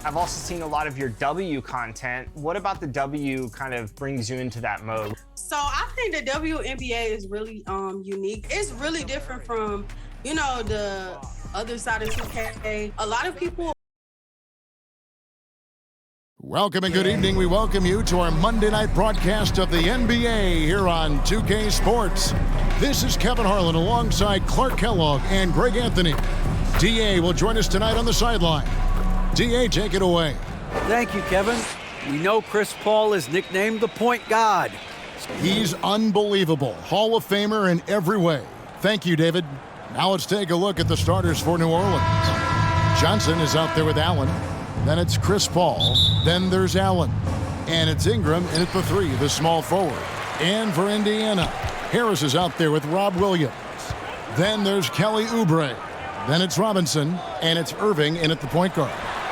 I've also seen a lot of your W content. What about the W kind of brings you into that mode? So I think the WNBA is really unique. It's really different from, the other side of 2K. A lot of people. Welcome and good evening. We welcome you to our Monday night broadcast of the NBA here on 2K Sports. This is Kevin Harlan alongside Clark Kellogg and Greg Anthony. DA will join us tonight on the sideline. DA, take it away. Thank you, Kevin. We know Chris Paul is nicknamed the Point God. He's unbelievable. Hall of Famer in every way. Thank you, David. Now let's take a look at the starters for New Orleans. Johnson is out there with Allen. Then it's Chris Paul. Then there's Allen. And it's Ingram in at the 3, the small forward. And for Indiana, Harris is out there with Rob Williams. Then there's Kelly Oubre. Then it's Robinson. And it's Irving in at the point guard.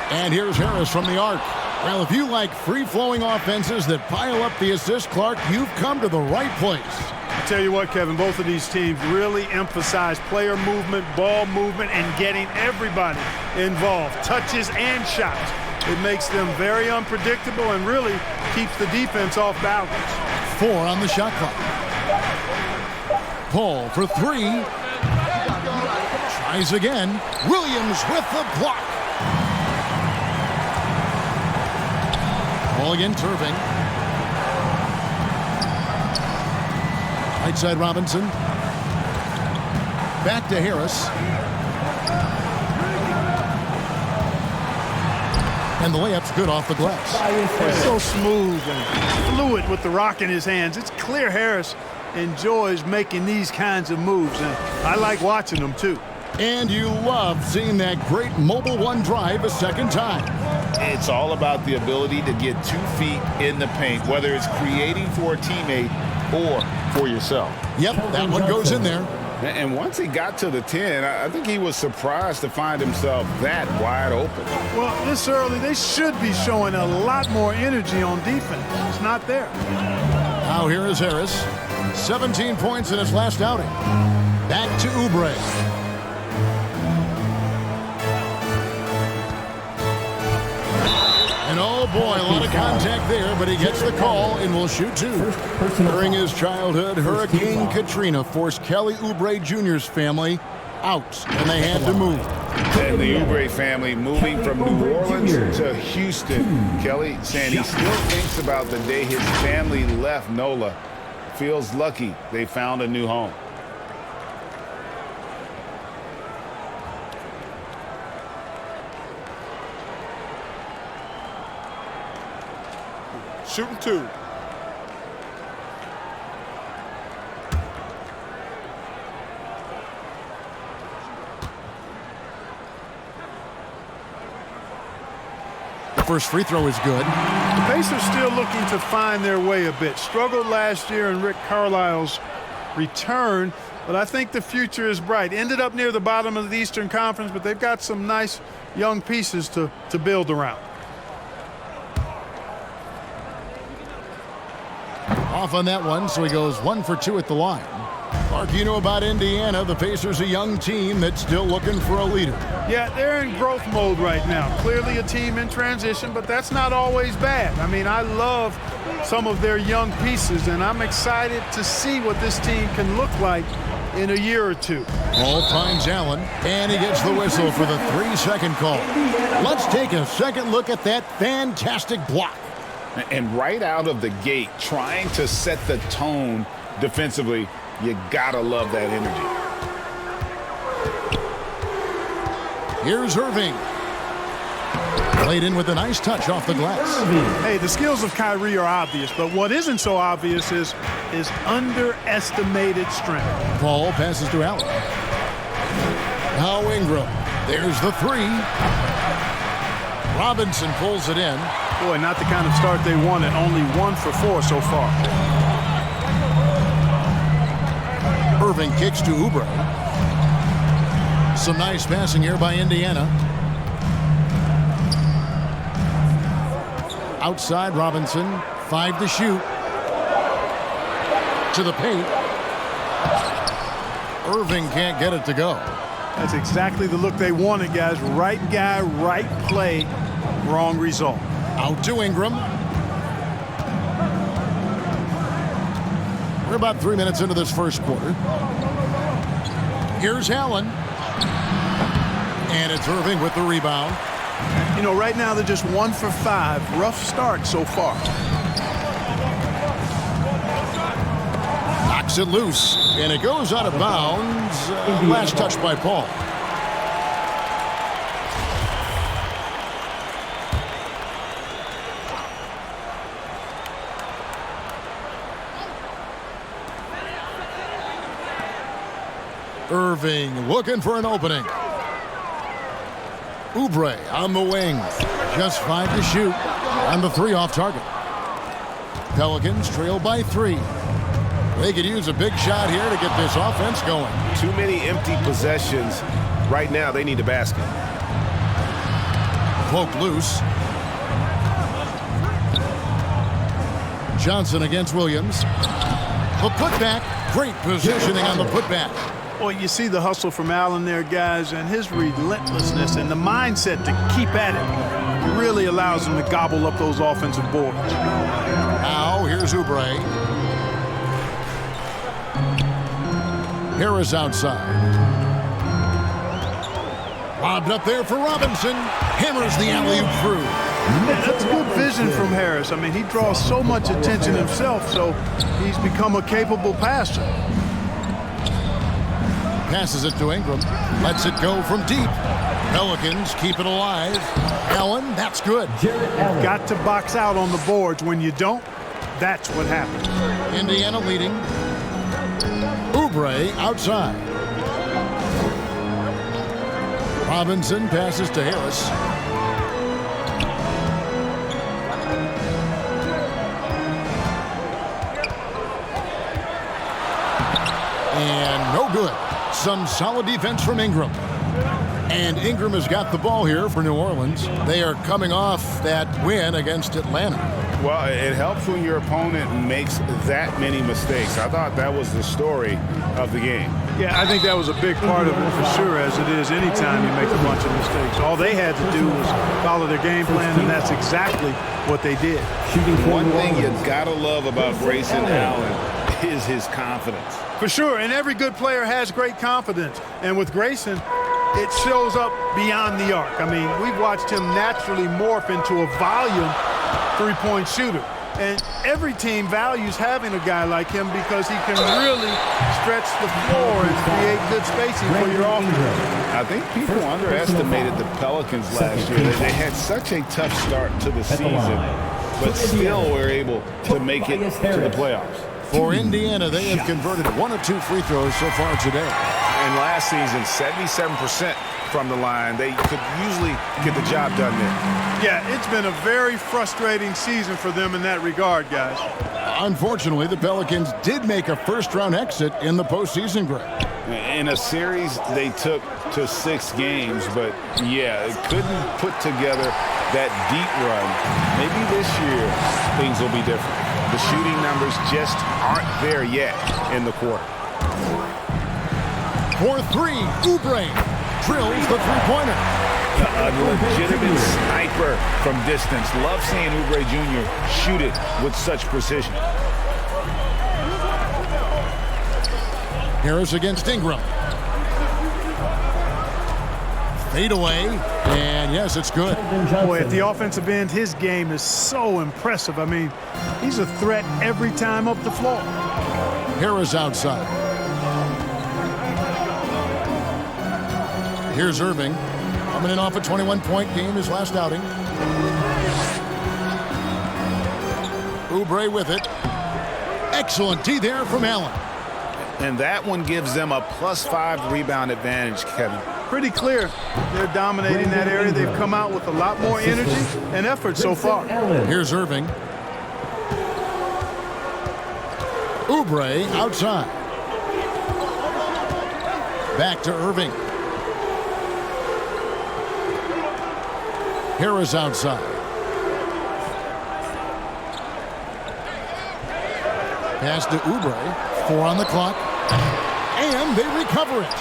And here's Harris from the arc. Well, if you like free-flowing offenses that pile up the assist, Clark, you've come to the right place. I tell you what, Kevin, both of these teams really emphasize player movement, ball movement, and getting everybody involved, touches and shots. It makes them very unpredictable and really keeps the defense off balance. 4 on the shot clock. Paul for 3. Tries again. Williams with the block. Ball again, Irving. Right side Robinson. Back to Harris. And the layup's good off the glass. He's so smooth and fluid with the rock in his hands. It's clear Harris enjoys making these kinds of moves, and I like watching them too. And you love seeing that great Mobile One drive a second time. It's all about the ability to get 2 feet in the paint, whether it's creating for a teammate or for yourself. Yep, that one goes in there. And once he got to the 10, I think he was surprised to find himself that wide open. Well, this early, they should be showing a lot more energy on defense. It's not there. Now here is Harris. 17 points in his last outing. Back to Oubre. And oh boy, a lot of contact there, but he gets the call and will shoot 2. During his childhood, Hurricane Katrina forced Kelly Oubre Jr.'s family out, and they had to move. And the Oubre family moving from New Orleans to Houston. Kelly saying he still thinks about the day his family left NOLA. Feels lucky they found a new home. Shooting 2. The first free throw is good. The Pacers still looking to find their way a bit. Struggled last year in Rick Carlisle's return, but I think the future is bright. Ended up near the bottom of the Eastern Conference, but they've got some nice young pieces to build around. Off on that one, so he goes 1 for 2 at the line. Clark, you know about Indiana. The Pacers a young team that's still looking for a leader. Yeah, they're in growth mode right now. Clearly a team in transition, but that's not always bad. I mean, I love some of their young pieces, and I'm excited to see what this team can look like in a year or 2. Ball finds Allen, and he gets the whistle for the 3-second call. Let's take a second look at that fantastic block. And right out of the gate, trying to set the tone defensively, you gotta love that energy. Here's Irving. Played in with a nice touch off the glass. Hey, the skills of Kyrie are obvious, but what isn't so obvious is underestimated strength. Paul passes to Allen. Now Ingram. There's the 3. Robinson pulls it in. Boy, not the kind of start they wanted. Only 1 for 4 so far. Irving kicks to Oubre. Some nice passing here by Indiana. Outside Robinson. 5 to shoot. To the paint. Irving can't get it to go. That's exactly the look they wanted, guys. Right guy, right play. Wrong result. Out to Ingram. We're about 3 minutes into this first quarter. Here's Allen. And it's Irving with the rebound. You know, right now they're just 1 for 5. Rough start so far. Knocks it loose. And it goes out of bounds. Last touch by Paul. Irving looking for an opening. Oubre on the wing. Just 5 to shoot. And the 3 off target. Pelicans trail by 3. They could use a big shot here to get this offense going. Too many empty possessions. Right now, they need a basket. Poke loose. Johnson against Williams. The putback. Great positioning on the putback. Well, you see the hustle from Allen there, guys, and his relentlessness and the mindset to keep at it really allows him to gobble up those offensive boards. Now, here's Oubre. Harris outside. Lobbed up there for Robinson. Hammers the alley-oop through. Yeah, that's good vision from Harris. I mean, he draws so much attention himself, so he's become a capable passer. Passes it to Ingram. Lets it go from deep. Pelicans keep it alive. Allen, that's good. Got to box out on the boards. When you don't, that's what happens. Indiana leading. Oubre outside. Robinson passes to Harris. And no good. Some solid defense from Ingram. And Ingram has got the ball here for New Orleans. They are coming off that win against Atlanta. Well, it helps when your opponent makes that many mistakes. I thought that was the story of the game. Yeah, I think that was a big part of it for sure, as it is anytime you make a bunch of mistakes. All they had to do was follow their game plan, and that's exactly what they did. One thing you gotta love about Grayson Allen is his confidence. For sure, and every good player has great confidence. And with Grayson, it shows up beyond the arc. I mean, we've watched him naturally morph into a volume three-point shooter. And every team values having a guy like him because he can really stretch the floor and create good spacing for your offense. I think people underestimated the Pelicans last year. They had such a tough start to the season, but still were able to make it to the playoffs. For Indiana, they have converted 1 of 2 free throws so far today. And last season, 77% from the line. They could usually get the job done there. Yeah, it's been a very frustrating season for them in that regard, guys. Unfortunately, the Pelicans did make a first-round exit in the postseason, Greg. In a series they took to 6 games, but yeah, it couldn't put together that deep run. Maybe this year things will be different. The shooting numbers just aren't there yet in the quarter. For 3, Oubre drills the three-pointer. A legitimate sniper from distance. Love seeing Oubre Jr. shoot it with such precision. Harris against Ingram. Fade away, and yes, it's good. Boy, at the offensive end, his game is so impressive. I mean, he's a threat every time up the floor. Harris outside. Here's Irving, coming in off a 21-point game his last outing. Oubre with it. Excellent D there from Allen. And that one gives them a +5 rebound advantage, Kevin. Pretty clear. They're dominating that area. They've come out with a lot more energy and effort so far. Here's Irving. Oubre outside. Back to Irving. Harris outside. Pass to Oubre. 4 on the clock. And they recover it.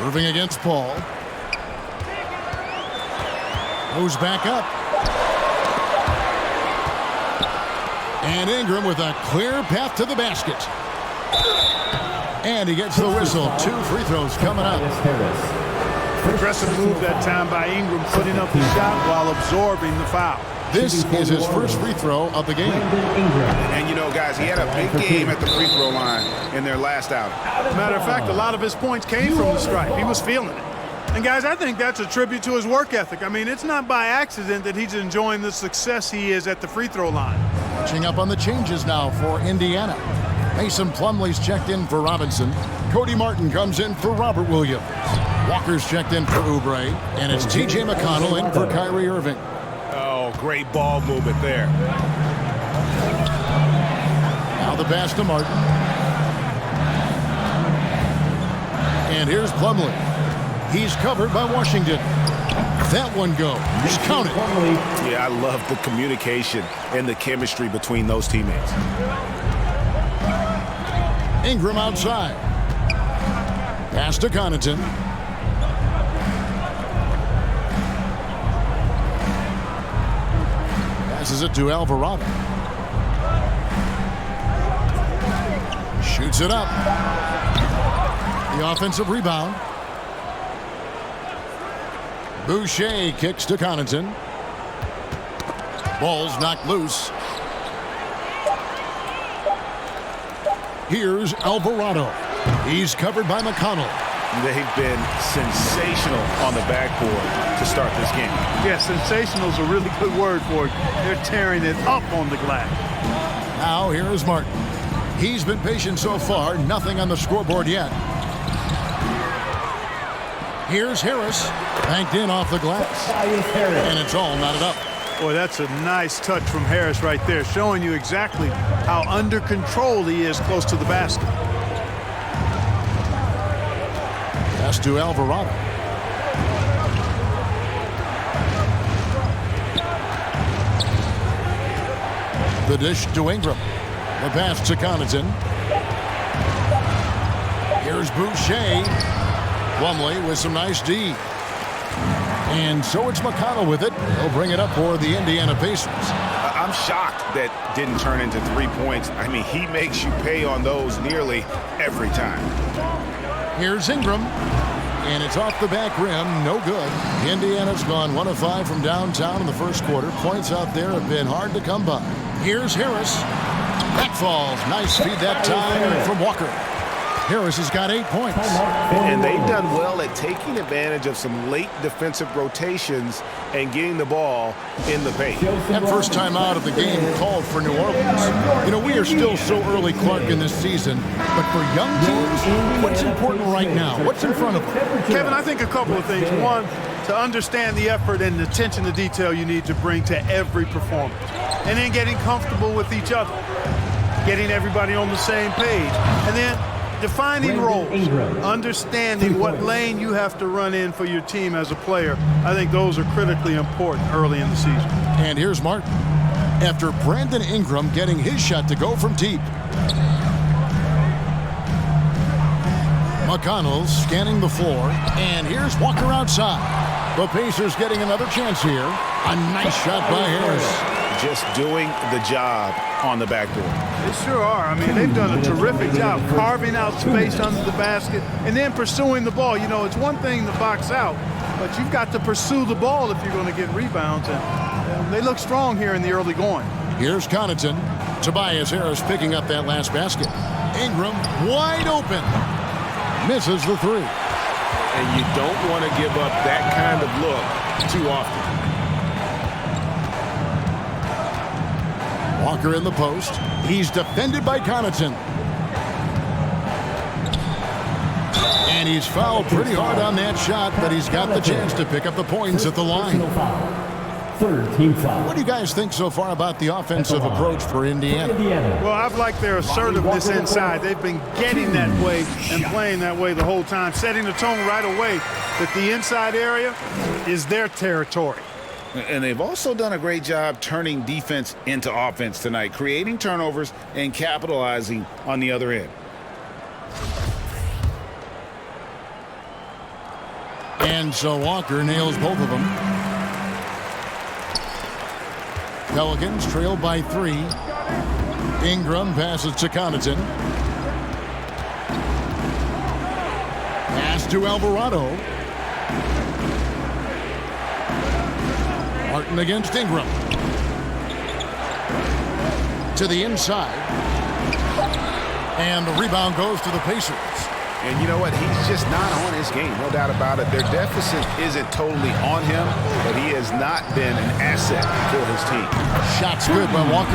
Irving against Paul. Goes back up. And Ingram with a clear path to the basket. And he gets the whistle. 2 free throws coming up. Aggressive move that time by Ingram, putting up the shot while absorbing the foul. This is his first free throw of the game. And, you know, guys, he had a big game at the free throw line in their last outing. Matter of fact, a lot of his points came from the stripe. He was feeling it. And, guys, I think that's a tribute to his work ethic. I mean, it's not by accident that he's enjoying the success he is at the free throw line. Catching up on the changes now for Indiana. Mason Plumlee's checked in for Robinson. Cody Martin comes in for Robert Williams. Walker's checked in for Oubre. And it's T.J. McConnell in for Kyrie Irving. Oh, great ball movement there. Now the pass to Martin. And here's Plumlee. He's covered by Washington. That one goes. Count it. Yeah, I love the communication and the chemistry between those teammates. Ingram outside. Pass to Connaughton. Passes it to Alvarado. Shoots it up. The offensive rebound. Boucher kicks to Connaughton. Ball's knocked loose. Here's Alvarado. He's covered by McConnell. They've been sensational on the backboard to start this game. Yeah, sensational is a really good word for it. They're tearing it up on the glass. Now here is Martin. He's been patient so far. Nothing on the scoreboard yet. Here's Harris. Banked in off the glass. And it's all knotted up. Boy, that's a nice touch from Harris right there, showing you exactly how under control he is close to the basket. Pass to Alvarado. The dish to Ingram. The pass to Connaughton. Here's Boucher. Plumlee with some nice D. And so it's McConnell with it. He'll bring it up for the Indiana Pacers. I'm shocked that didn't turn into 3 points. I mean, he makes you pay on those nearly every time. Here's Ingram. And it's off the back rim. No good. Indiana's gone 1 of 5 from downtown in the first quarter. Points out there have been hard to come by. Here's Harris. Back falls. Nice feed that time from Walker. Harris has got 8 points. And they've done well at taking advantage of some late defensive rotations and getting the ball in the paint. That first time out of the game called for New Orleans. You know, we are still so early, Clark, in this season. But for young teams, what's important right now? What's in front of them? Kevin, I think a couple of things. One, to understand the effort and attention to detail you need to bring to every performance. And then getting comfortable with each other. Getting everybody on the same page. And then defining roles, understanding what lane you have to run in for your team as a player. I think those are critically important early in the season. And here's Martin. After Brandon Ingram getting his shot to go from deep. McConnell scanning the floor. And here's Walker outside. The Pacers getting another chance here. A nice shot by Harris. Just doing the job on the backboard. They sure are. I mean, they've done a terrific job carving out space under the basket and then pursuing the ball. You know, it's one thing to box out, but you've got to pursue the ball if you're going to get rebounds. And they look strong here in the early going. Here's Connaughton. Tobias Harris picking up that last basket. Ingram wide open. Misses the 3. And you don't want to give up that kind of look too often. Walker in the post. He's defended by Connaughton. And he's fouled pretty hard on that shot, but he's got the chance to pick up the points at the line. Third team foul. What do you guys think so far about the offensive approach for Indiana? Well, I've liked their assertiveness inside. They've been getting that way and playing that way the whole time, setting the tone right away that the inside area is their territory. And they've also done a great job turning defense into offense tonight, creating turnovers and capitalizing on the other end. And so Walker nails both of them. Pelicans trail by 3. Ingram passes to Connaughton. Pass to Alvarado. Martin against Ingram. To the inside. And the rebound goes to the Pacers. And you know what? He's just not on his game, no doubt about it. Their deficit isn't totally on him, but he has not been an asset for his team. Shot's good by Walker.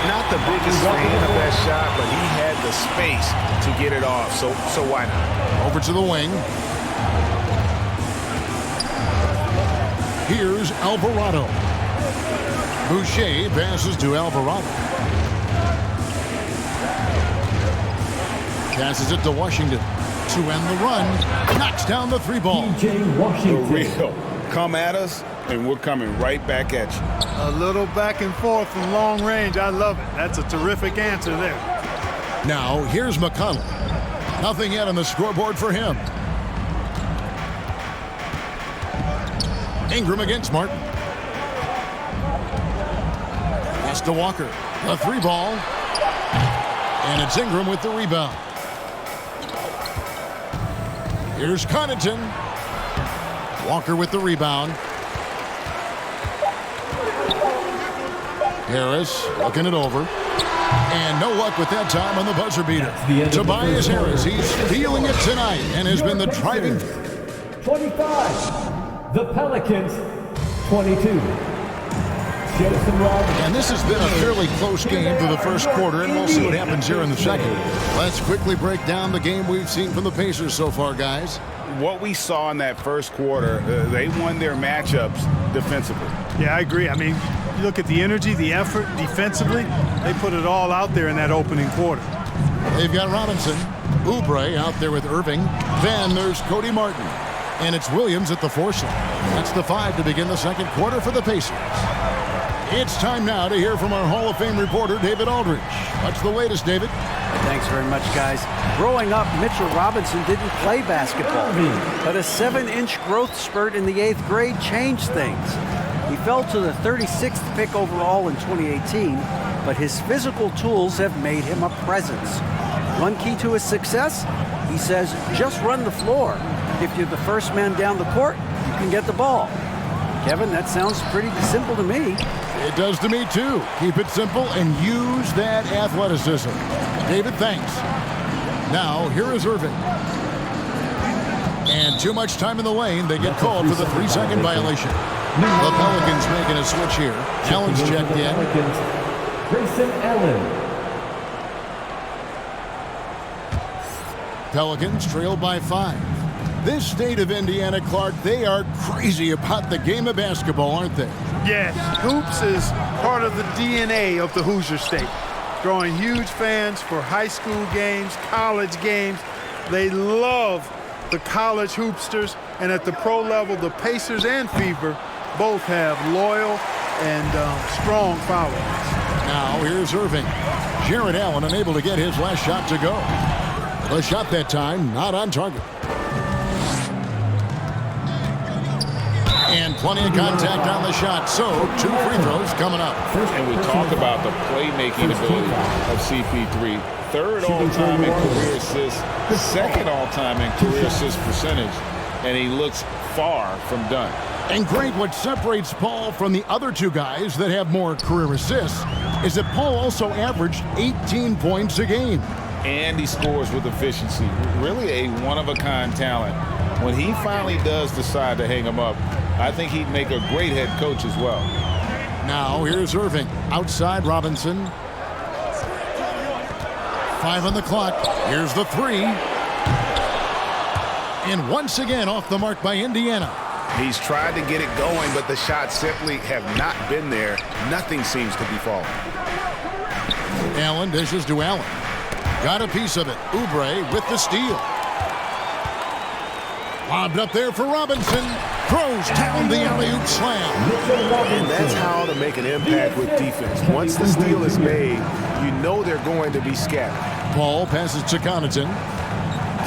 Not the biggest fan of that shot, but he had the space to get it off, so why not? Over to the wing. Here's Alvarado. Boucher passes to Alvarado. Passes it to Washington to end the run. Knocks down the 3 ball. PJ Washington. For real. Come at us, and we're coming right back at you. A little back and forth from long range. I love it. That's a terrific answer there. Now, here's McConnell. Nothing yet on the scoreboard for him. Ingram against Martin. Pass to Walker. The 3 ball. And it's Ingram with the rebound. Here's Connaughton. Walker with the rebound. Harris looking it over. And no luck with that time on the buzzer beater. Tobias Harris, he's feeling it tonight and has been the driving. 25. The Pelicans. 22. Jason Robinson. And this has been a fairly close game for the first quarter, and we'll see what happens here in the second. Let's quickly break down the game we've seen from the Pacers so far, guys. What we saw in that first quarter, they won their matchups defensively. Yeah, I agree. I mean, you look at the energy, the effort defensively, they put it all out there in that opening quarter. They've got Robinson, Oubre out there with Irving. Then there's Cody Martin. And it's Williams at the 4 slot. That's the 5 to begin the second quarter for the Pacers. It's time now to hear from our Hall of Fame reporter, David Aldridge. What's the latest, David? Thanks very much, guys. Growing up, Mitchell Robinson didn't play basketball, but a 7-inch growth spurt in the 8th grade changed things. He fell to the 36th pick overall in 2018, but his physical tools have made him a presence. One key to his success, he says, just run the floor. If you're the first man down the court, you can get the ball. Kevin, that sounds pretty simple to me. It does to me, too. Keep it simple and use that athleticism. David, thanks. Now, here is Irving. And too much time in the lane. They get called for the 3-second violation. The Pelicans making a switch here. Allen's checked in. Grayson Allen. Pelicans trail by 5. This state of Indiana, Clark, they are crazy about the game of basketball, aren't they? Yes, hoops is part of the DNA of the Hoosier State. Drawing huge fans for high school games, college games. They love the college hoopsters, and at the pro level, the Pacers and Fever both have loyal and strong followers. Now here's Irving. Jarrett Allen unable to get his last shot to go. The shot that time not on target. And plenty of contact on the shot, so 2 free throws coming up. And we talk about the playmaking ability of CP3. 3rd all-time in career assists, 2nd all-time in career assist percentage, and he looks far from done. And great, what separates Paul from the other 2 guys that have more career assists is that Paul also averaged 18 points a game. And he scores with efficiency. Really a one-of-a-kind talent. When he finally does decide to hang him up, I think he'd make a great head coach as well. Now here's Irving. Outside Robinson. 5 on the clock. Here's the 3. And once again off the mark by Indiana. He's tried to get it going, but the shots simply have not been there. Nothing seems to be falling. Allen dishes to Allen. Got a piece of it. Oubre with the steal. Lobbed up there for Robinson. Throws down the alley-oop slam. And that's how to make an impact with defense. Once the steal is made, you know they're going to be scattered. Paul passes to Connaughton.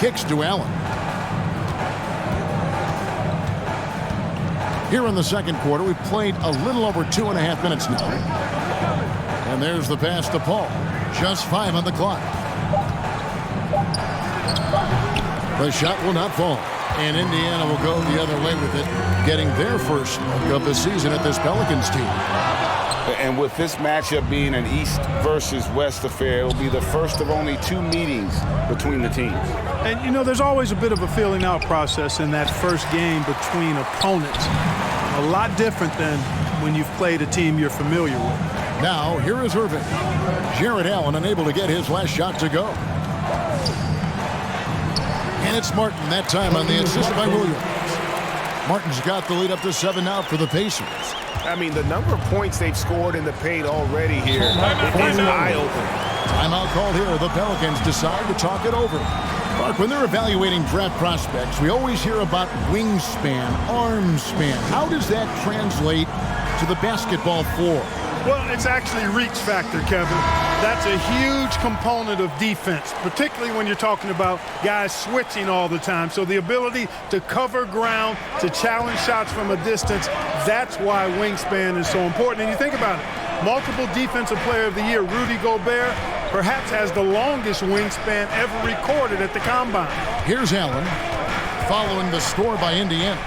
Kicks to Allen. Here in the second quarter, we've played a little over 2.5 minutes now. And there's the pass to Paul. Just 5 on the clock. The shot will not fall. And Indiana will go the other way with it, getting their first of the season at this Pelicans team. And with this matchup being an East versus West affair, it will be the first of only 2 meetings between the teams. And, you know, there's always a bit of a feeling out process in that first game between opponents. A lot different than when you've played a team you're familiar with. Now, here is Irving. Jarrett Allen unable to get his last shot to go. And it's Martin that time on the assist by Williams. Martin's got the lead up to 7 now for the Pacers. I mean, the number of points they've scored in the paint already here is eye-opening. Timeout called here. The Pelicans decide to talk it over. Mark, when they're evaluating draft prospects, we always hear about wingspan, arm span. How does that translate to the basketball floor? Well, it's actually reach factor, Kevin. That's a huge component of defense, particularly when you're talking about guys switching all the time. So the ability to cover ground, to challenge shots from a distance, that's why wingspan is so important. And you think about it, multiple Defensive Player of the Year, Rudy Gobert, perhaps has the longest wingspan ever recorded at the Combine. Here's Allen following the score by Indiana.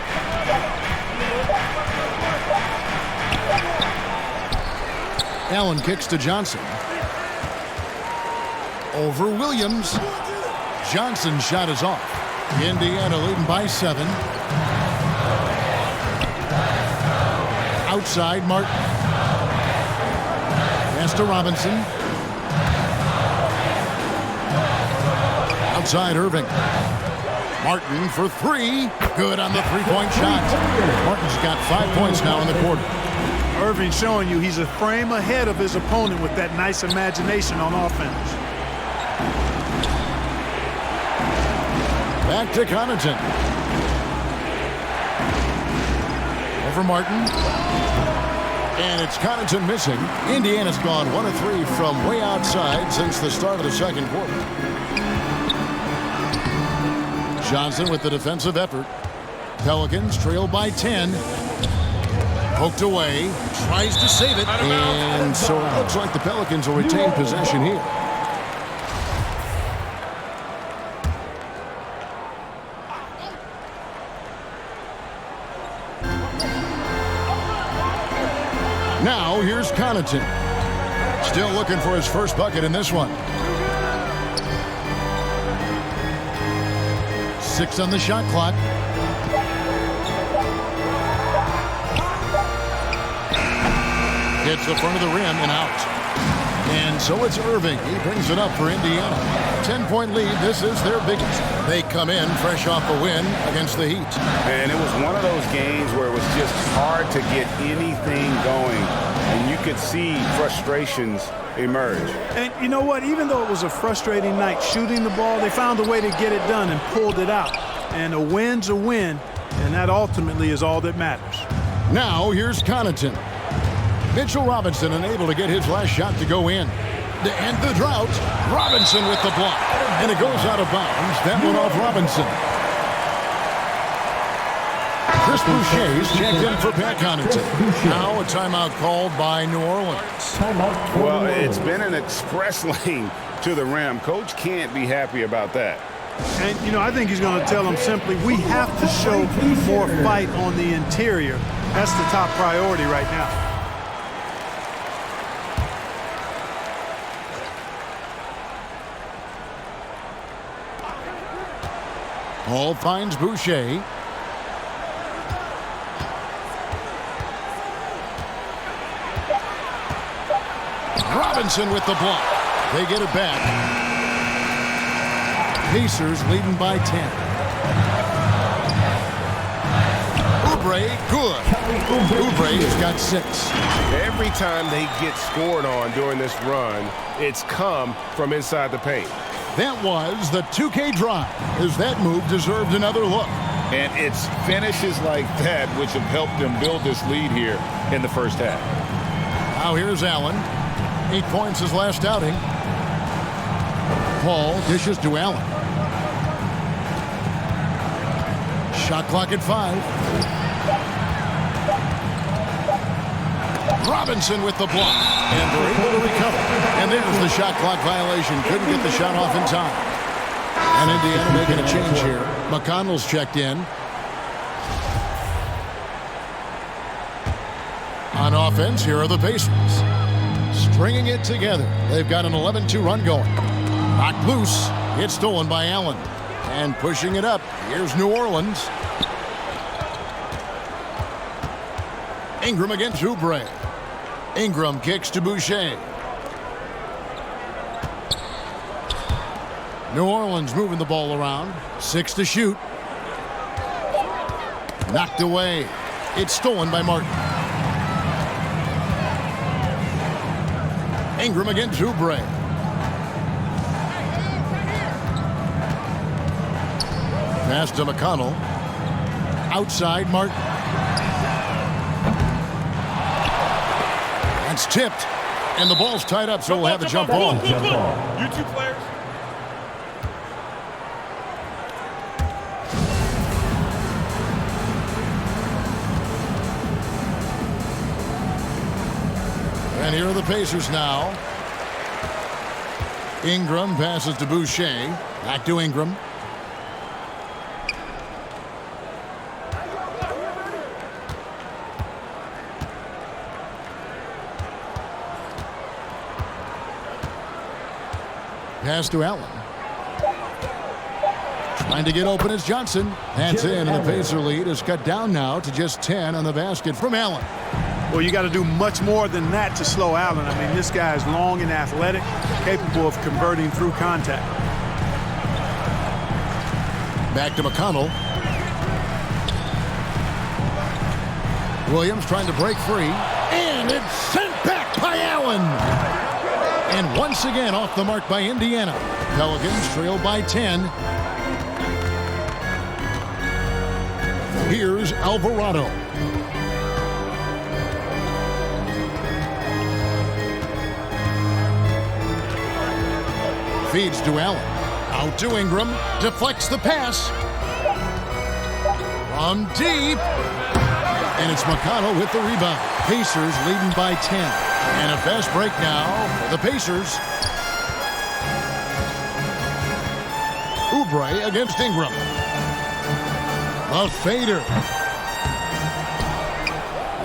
Allen kicks to Johnson. Over Williams. Johnson's shot is off. Indiana leading by 7. Outside, Martin. Pass to Robinson. Outside, Irving. Martin for 3. Good on the three-point shot. Martin's got 5 points now in the quarter. Irving showing you he's a frame ahead of his opponent with that nice imagination on offense. Back to Connaughton. Over Martin. And it's Connaughton missing. Indiana's gone 1 of 3 from way outside since the start of the second quarter. Johnson with the defensive effort. Pelicans trail by 10. Poked away, tries to save it, and so it looks like the Pelicans will retain possession here. Now here's Connaughton. Still looking for his first bucket in this one. 6 on the shot clock. Hits the front of the rim and out. And so it's Irving. He brings it up for Indiana. 10-point lead. This is their biggest. They come in fresh off a win against the Heat. And it was one of those games where it was just hard to get anything going. And you could see frustrations emerge. And you know what? Even though it was a frustrating night shooting the ball, they found a way to get it done and pulled it out. And a win's a win, and that ultimately is all that matters. Now here's Connaughton. Mitchell Robinson unable to get his last shot to go in. To end the drought, Robinson with the block. And it goes out of bounds. That one off Robinson. Chris Boucher's checked in for Pat Connaughton. Now a timeout called by New Orleans. Well, it's been an express lane to the rim. Coach can't be happy about that. And, you know, I think he's going to tell them simply, we have to show more fight on the interior. That's the top priority right now. Hall finds Boucher. Robinson with the block. They get it back. Pacers leading by 10. Oubre, good. Oubre's got 6. Every time they get scored on during this run, it's come from inside the paint. That was the 2K drive, as that move deserved another look. And it's finishes like that which have helped them build this lead here in the first half. Now here's Allen. 8 points his last outing. Paul dishes to Allen. Shot clock at 5. Robinson with the block, and they're able to recover. And there's the shot clock violation. Couldn't get the shot off in time. And Indiana making a change here. McConnell's checked in. On offense, here are the Pacers. Stringing it together. They've got an 11-2 run going. Knocked loose. It's stolen by Allen. And pushing it up. Here's New Orleans. Ingram against Oubre. Ingram kicks to Boucher. New Orleans moving the ball around. 6 to shoot. Knocked away. It's stolen by Martin. Ingram against Oubre. Pass to McConnell. Outside Martin. That's tipped. And the ball's tied up, so we'll have a jump ball. You two players. And here are the Pacers now. Ingram passes to Boucher. Back to Ingram. Pass to Allen. Trying to get open is Johnson. That's in, and the Pacer lead is cut down now to just 10 on the basket from Allen. Well, you got to do much more than that to slow Allen. I mean, this guy is long and athletic, capable of converting through contact. Back to McConnell. Williams trying to break free. And it's sent back by Allen. And once again off the mark by Indiana. Pelicans trail by 10. Here's Alvarado. Feeds to Allen. Out to Ingram. Deflects the pass. From deep. And it's McConnell with the rebound. Pacers leading by 10. And a fast break now for the Pacers. Oubre against Ingram. A fader.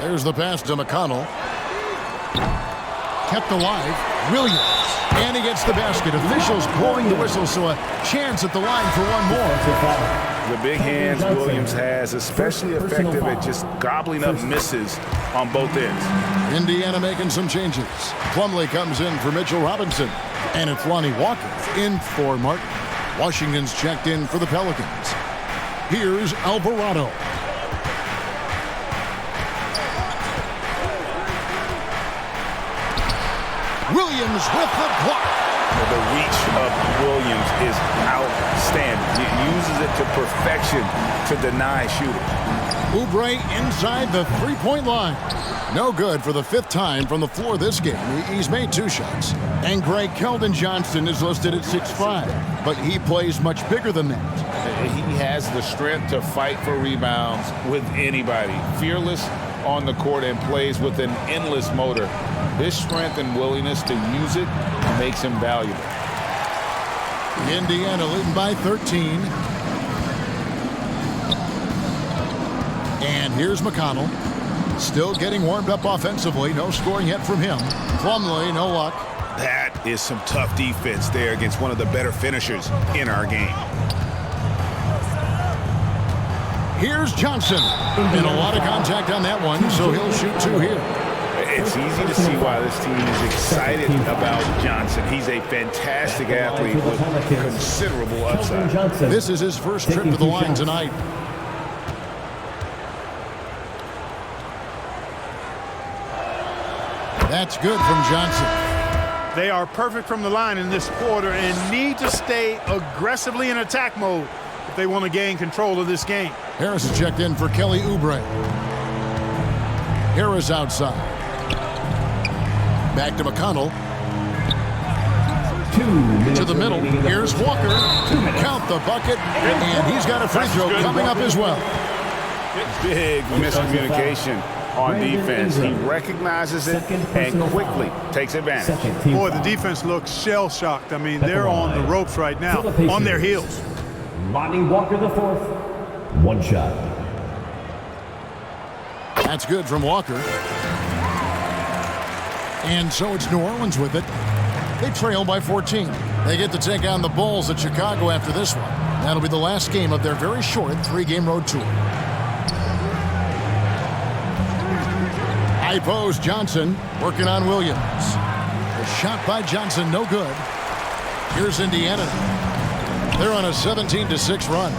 There's the pass to McConnell. Kept alive. Williams. And he gets the basket. Officials blowing the whistle, so a chance at the line for one more. The big hands Williams has, especially effective at just gobbling up misses on both ends. Indiana making some changes. Plumlee comes in for Mitchell Robinson. And it's Lonnie Walker in for Martin. Washington's checked in for the Pelicans. Here's Alvarado. Williams with the block. The reach of Williams is outstanding. He uses it to perfection to deny shooting. Oubre inside the three-point line. No good for the 5th time from the floor this game. He's made 2 shots. And Greg Keldon-Johnson is listed at 6'5", but he plays much bigger than that. He has the strength to fight for rebounds with anybody. Fearless on the court and plays with an endless motor. His strength and willingness to use it makes him valuable. Indiana leading by 13. And here's McConnell. Still getting warmed up offensively. No scoring yet from him. Plumlee, no luck. That is some tough defense there against one of the better finishers in our game. Here's Johnson. And a lot of contact on that one, so he'll shoot 2 here. It's easy to see why this team is excited about Johnson. He's a fantastic athlete with considerable upside. This is his first trip to the line tonight. That's good from Johnson. They are perfect from the line in this quarter and need to stay aggressively in attack mode if they want to gain control of this game. Harris is checked in for Kelly Oubre. Harris outside. Back to McConnell. 2 minutes To the middle. remaining in the Here's first Walker. half. Count the bucket. And he's got a free throw coming up as well. Big miscommunication. on defense. He recognizes it and quickly takes advantage. Boy, the defense looks shell-shocked. I mean, they're on the ropes right now, on their heels. Lonnie Walker the fourth. 1 shot. That's good from Walker. And so it's New Orleans with it. They trail by 14. They get to take on the Bulls at Chicago after this one. That'll be the last game of their very short 3-game road tour. High post, Johnson working on Williams. The shot by Johnson, no good. Here's Indiana. They're on a 17-6 run.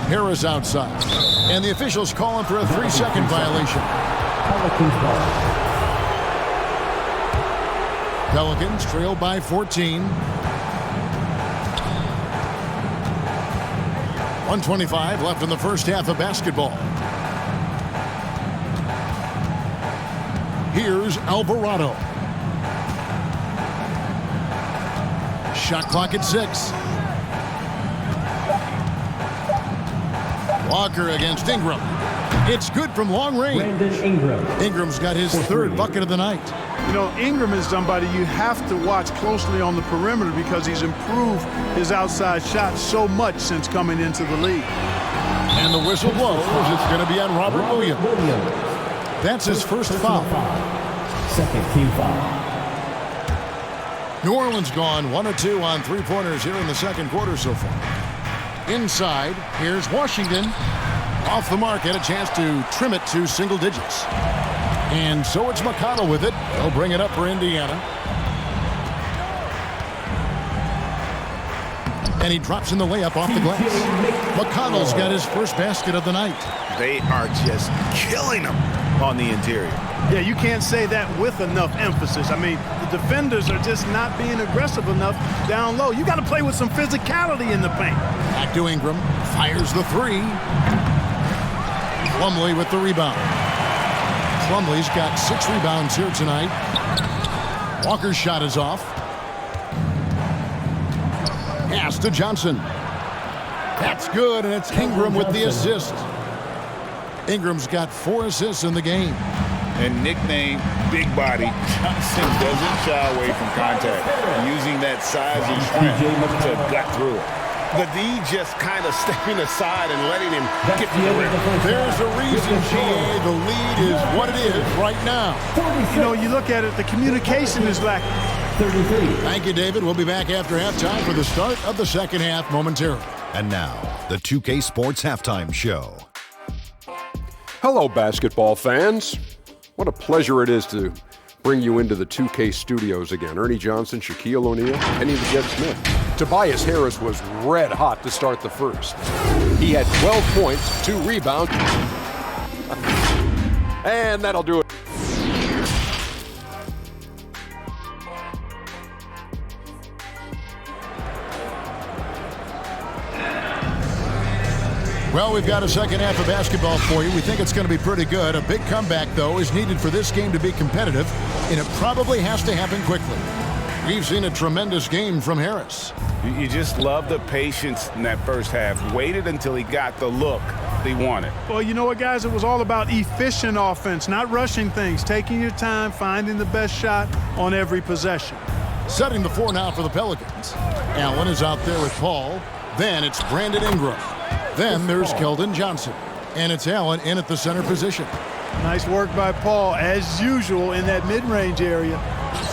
Harris outside. And the officials calling for a 3-second violation. Pelicans ball. Pelicans trail by 14. 1:25 left in the first half of basketball. Here's Alvarado. Shot clock at 6. Walker against Ingram. It's good from long range. Brandon Ingram. Ingram's got his third bucket of the night. You know, Ingram is somebody you have to watch closely on the perimeter because he's improved his outside shot so much since coming into the league. And the whistle blows. It's going to be on Robert Williams. That's his first foul. Second team foul. New Orleans gone 1 of 2 on three-pointers here in the second quarter so far. Inside, here's Washington. Off the mark, had a chance to trim it to single digits. And so it's McConnell with it. They'll bring it up for Indiana. And he drops in the layup off the glass. McConnell's got his first basket of the night. They are just killing them on the interior. Yeah, you can't say that with enough emphasis. I mean, the defenders are just not being aggressive enough down low. You got to play with some physicality in the paint. Back to Ingram. Fires the 3. Plumlee with the rebound. Plumlee's got 6 rebounds here tonight. Walker's shot is off. Pass to Johnson. That's good, and it's Ingram with the assist. Ingram's got 4 assists in the game. And nicknamed Big Body, Johnson doesn't shy away from contact, using that size and strength to gut through it. The D just kind of stepping aside and letting him get to the rim. There's a reason, GA. The lead is what it is right now. You know, you look at it, the communication is lacking. 33. Thank you, David. We'll be back after halftime for the start of the second half momentarily. And now, the 2K Sports Halftime Show. Hello, basketball fans. What a pleasure it is to bring you into the 2K studios again. Ernie Johnson, Shaquille O'Neal, Kenny the Jet Smith. Tobias Harris was red hot to start the first. He had 12 points, 2 rebounds. And that'll do it. Well, we've got a second half of basketball for you. We think it's going to be pretty good. A big comeback, though, is needed for this game to be competitive, and it probably has to happen quickly. We've seen a tremendous game from Harris. You just love the patience in that first half. Waited until he got the look he wanted. Well, you know what, guys? It was all about efficient offense, not rushing things, taking your time, finding the best shot on every possession. Setting the 4 now for the Pelicans. Allen is out there with Paul. Then it's Brandon Ingram. Then there's Keldon Johnson. And it's Allen in at the center position. Nice work by Paul, as usual, in that mid-range area.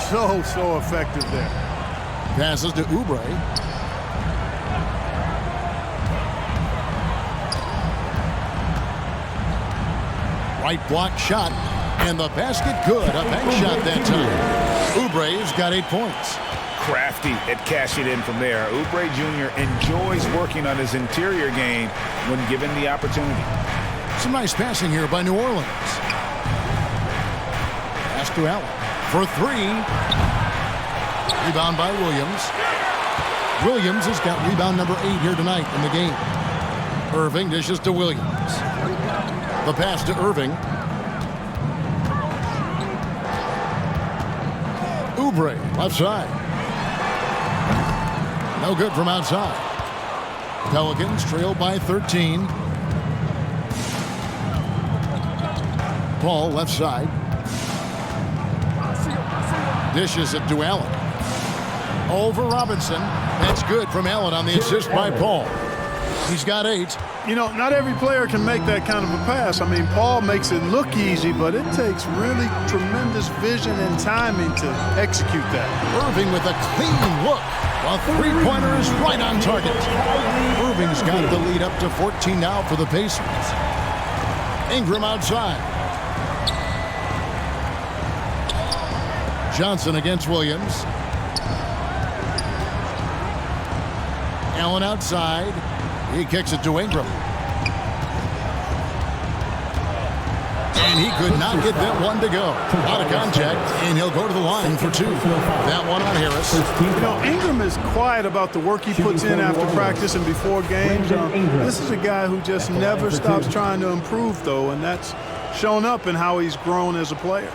So effective there. Passes to Oubre. Right block shot. And the basket good. A bank shot that time. Oubre's got 8 points. Crafty at cashing in from there. Oubre Jr. enjoys working on his interior game when given the opportunity. Some nice passing here by New Orleans. Pass to Allen for 3. Rebound by Williams. Williams has got rebound number 8 here tonight in the game. Irving dishes to Williams. The pass to Irving. Oubre, left side. No good from outside. Pelicans trail by 13. Paul left side. Dishes it to Allen. Over Robinson. That's good from Allen on the assist by Paul. He's got 8. You know, not every player can make that kind of a pass. I mean, Paul makes it look easy, but it takes really tremendous vision and timing to execute that. Irving with a clean look. A three-pointer is right on target. Irving's got the lead up to 14 now for the Pacers. Ingram outside. Johnson against Williams. Allen outside. He kicks it to Ingram. And he could not get that one to go. Out of contact, and he'll go to the line for 2. That one on Harris. You know, Ingram is quiet about the work he puts in after practice and before games. This is a guy who just never stops trying to improve, though, and that's shown up in how he's grown as a player.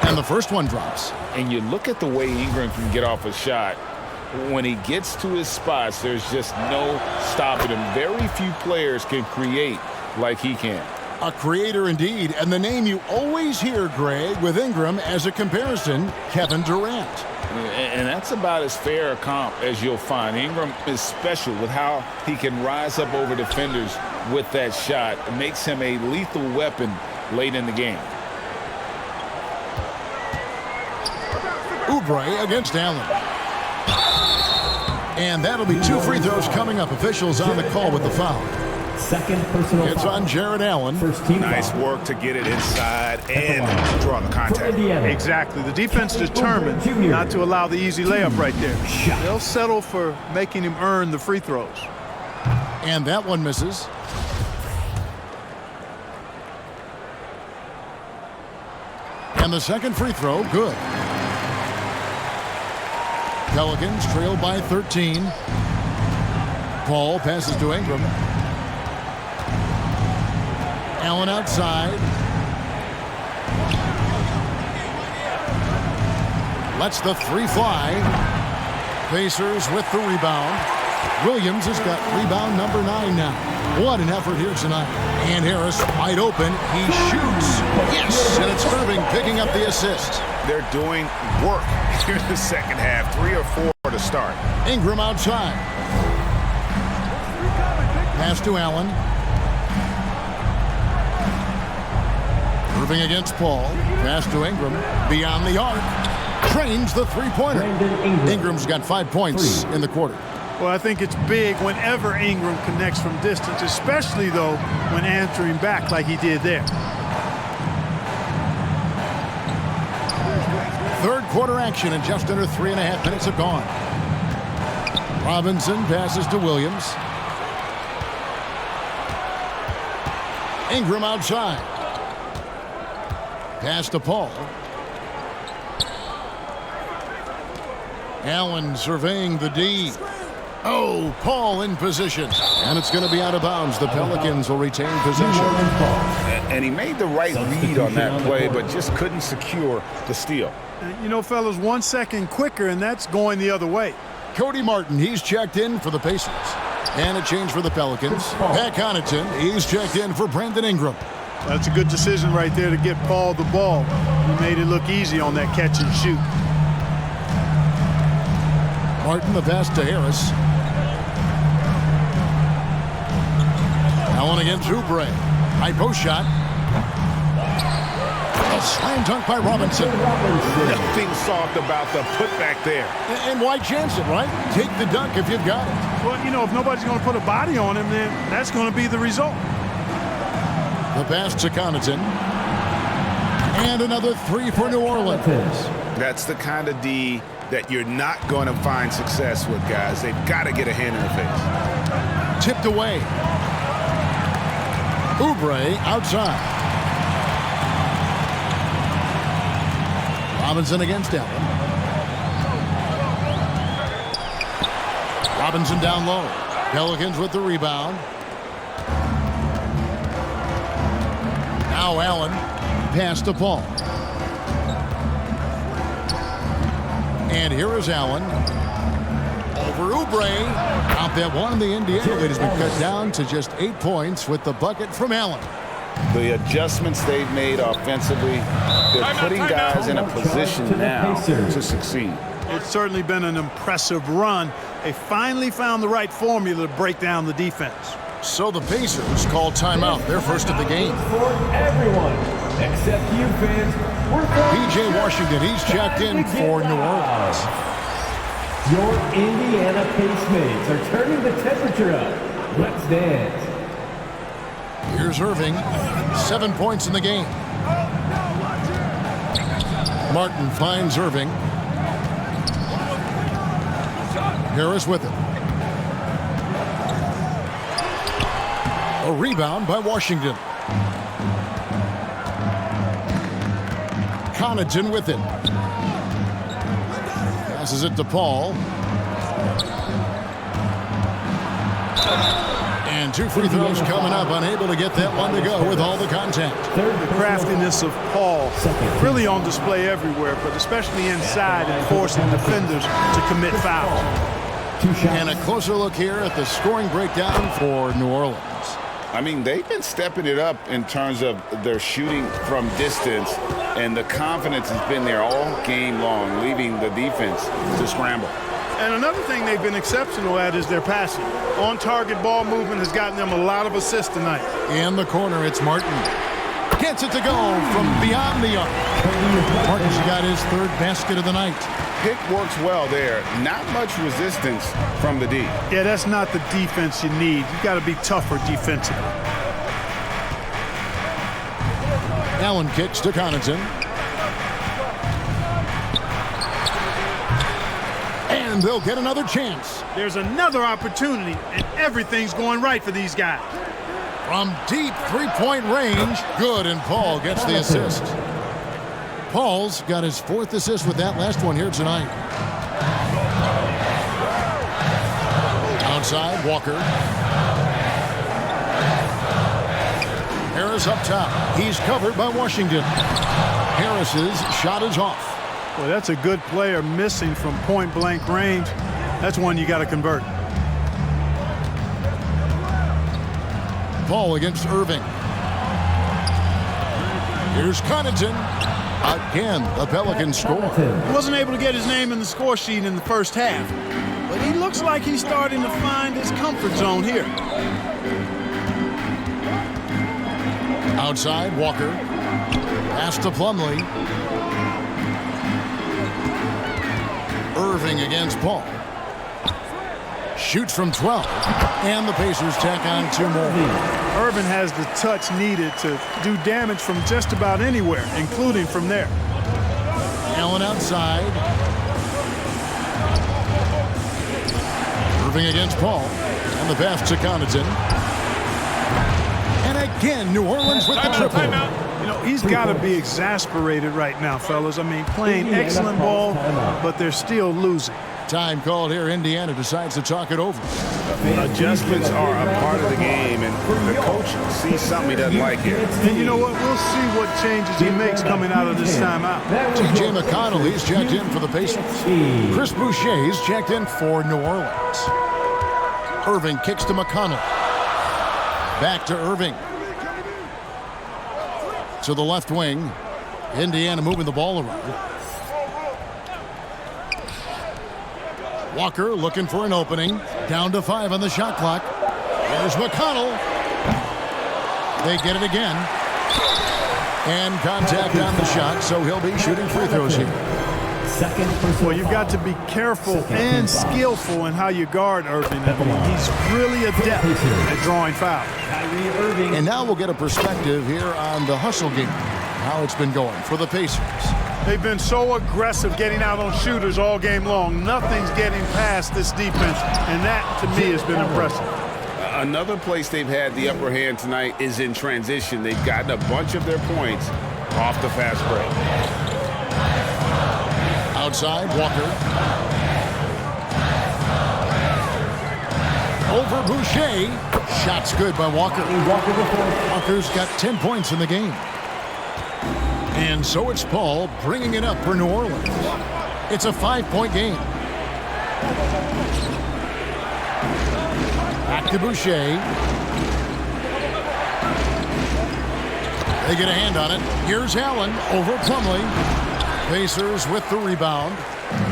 And the first one drops. And you look at the way Ingram can get off a shot. When he gets to his spots, there's just no stopping him. Very few players can create like he can. A creator indeed, and the name you always hear, Greg, with Ingram as a comparison, Kevin Durant. And that's about as fair a comp as you'll find. Ingram is special with how he can rise up over defenders with that shot. It makes him a lethal weapon late in the game. Oubre against Allen. And that'll be 2 free throws coming up. Officials on the call with the foul. Second personal It's foul. on Jared Allen. First team Nice foul. work to get it inside and draw the For contact. Indiana. Exactly. The defense determined not to allow the easy layup right there. They'll settle for making him earn the free throws. And that one misses. And the second free throw, good. Pelicans trail by 13. Paul passes to Ingram. Allen outside. Lets the 3 fly. Pacers with the rebound. Williams has got rebound number 9 now. What an effort here tonight. And Harris wide open. He shoots. Yes, and it's Irving picking up the assist. They're doing work here in the second half. 3 or 4 to start. Ingram outside. Pass to Allen. Irving against Paul. Pass to Ingram. Beyond the arc. Trains the three-pointer. Ingram's got 5 points in the quarter. Well, I think it's big whenever Ingram connects from distance, especially, though, when answering back like he did there. Third quarter action, and just under 3.5 minutes have gone. Robinson passes to Williams. Ingram outside. Pass to Paul. Allen surveying the D. Oh, Paul in position. And it's going to be out of bounds. The Pelicans will retain possession. And he made the right read on that play, but just couldn't secure the steal. And, you know, fellas, 1 second quicker, and that's going the other way. Cody Martin, he's checked in for the Pacers. And a change for the Pelicans. Pat Connaughton, he's checked in for Brandon Ingram. That's a good decision right there to get Paul the ball. He made it look easy on that catch and shoot. Martin, the pass to Harris. Allen against Oubre. High post shot. A slam dunk by Robinson. Nothing soft about the putback there. And why chance it, right? Take the dunk if you've got it. Well, you know, if nobody's going to put a body on him, then that's going to be the result. The pass to Connaughton. And another 3 for New Orleans. That's the kind of D that you're not going to find success with, guys. They've got to get a hand in the face. Tipped away. Oubre outside. Robinson against Allen. Robinson down low. Pelicans with the rebound. Now Allen. Pass to Paul. And here is Allen. Over Oubre. Out that one. The Indiana lead has been cut down to just 8 points with the bucket from Allen. The adjustments they've made offensively, they're putting guys in a position now to succeed. It's certainly been an impressive run. They finally found the right formula to break down the defense. So the Pacers call timeout, their first of the game. For everyone, except you fans. P.J. Washington, he's checked in for New Orleans. Your Indiana Pacemates are turning the temperature up. Let's dance. Here's Irving, 7 points in the game. Martin finds Irving. Harris with it. A rebound by Washington. Connaughton with it. Passes it to Paul. And 2 free throws coming up, unable to get that one to go with all the contact. The craftiness of Paul really on display everywhere, but especially inside and forcing defenders to commit fouls. And a closer look here at the scoring breakdown for New Orleans. I mean, they've been stepping it up in terms of their shooting from distance, and the confidence has been there all game long, leaving the defense to scramble. And another thing they've been exceptional at is their passing. On-target ball movement has gotten them a lot of assists tonight. In the corner, it's Martin. Gets it to go from beyond the arc. Martin's got his 3rd basket of the night. Pick works well there. Not much resistance from the D. Yeah, that's not the defense you need. You got to be tougher defensively. Allen kicks to Connaughton. And they'll get another chance. There's another opportunity, and everything's going right for these guys. From deep 3-point range, good, and Paul gets the assist. Paul's got his 4th assist with that last one here tonight. Outside, Walker. Harris up top. He's covered by Washington. Harris's shot is off. Well, that's a good player missing from point-blank range. That's one you got to convert. Paul against Irving. Here's Connaughton. Again, the Pelicans score. He wasn't able to get his name in the score sheet in the first half, but he looks like he's starting to find his comfort zone here. Outside, Walker. Pass to Plumlee. Irving against Paul. Shoots from 12. And the Pacers tack on 2 more. Irving has the touch needed to do damage from just about anywhere, including from there. Allen outside. Irving against Paul. And the pass to Connaughton. And again, New Orleans with the triple. You know, he's got to be exasperated right now, fellas. I mean, playing excellent ball, but they're still losing. Time called here. Indiana decides to talk it over. Adjustments are a part of the game, and the coach sees something he doesn't like here. And you know what? We'll see what changes he makes coming out of this timeout. T.J. McConnell, he's checked in for the Pacers. Chris Boucher, he's checked in for New Orleans. Irving kicks to McConnell. Back to Irving. To the left wing. Indiana moving the ball around. Walker looking for an opening. Down to 5 on the shot clock. There's McConnell. They get it again. And contact on the shot, so he'll be shooting free throws here. Well, you've got to be careful and skillful in how you guard Irving. He's really adept at drawing fouls. And now we'll get a perspective here on the hustle game, how it's been going for the Pacers. They've been so aggressive getting out on shooters all game long. Nothing's getting past this defense, and that, to me, has been impressive. Another place they've had the upper hand tonight is in transition. They've gotten a bunch of their points off the fast break. Outside, Walker. Over Boucher. Shot's good by Walker. Walker's got 10 points in the game. And so it's Paul bringing it up for New Orleans. It's a 5-point game. Back to Boucher. They get a hand on it. Here's Allen over Plumlee. Pacers with the rebound.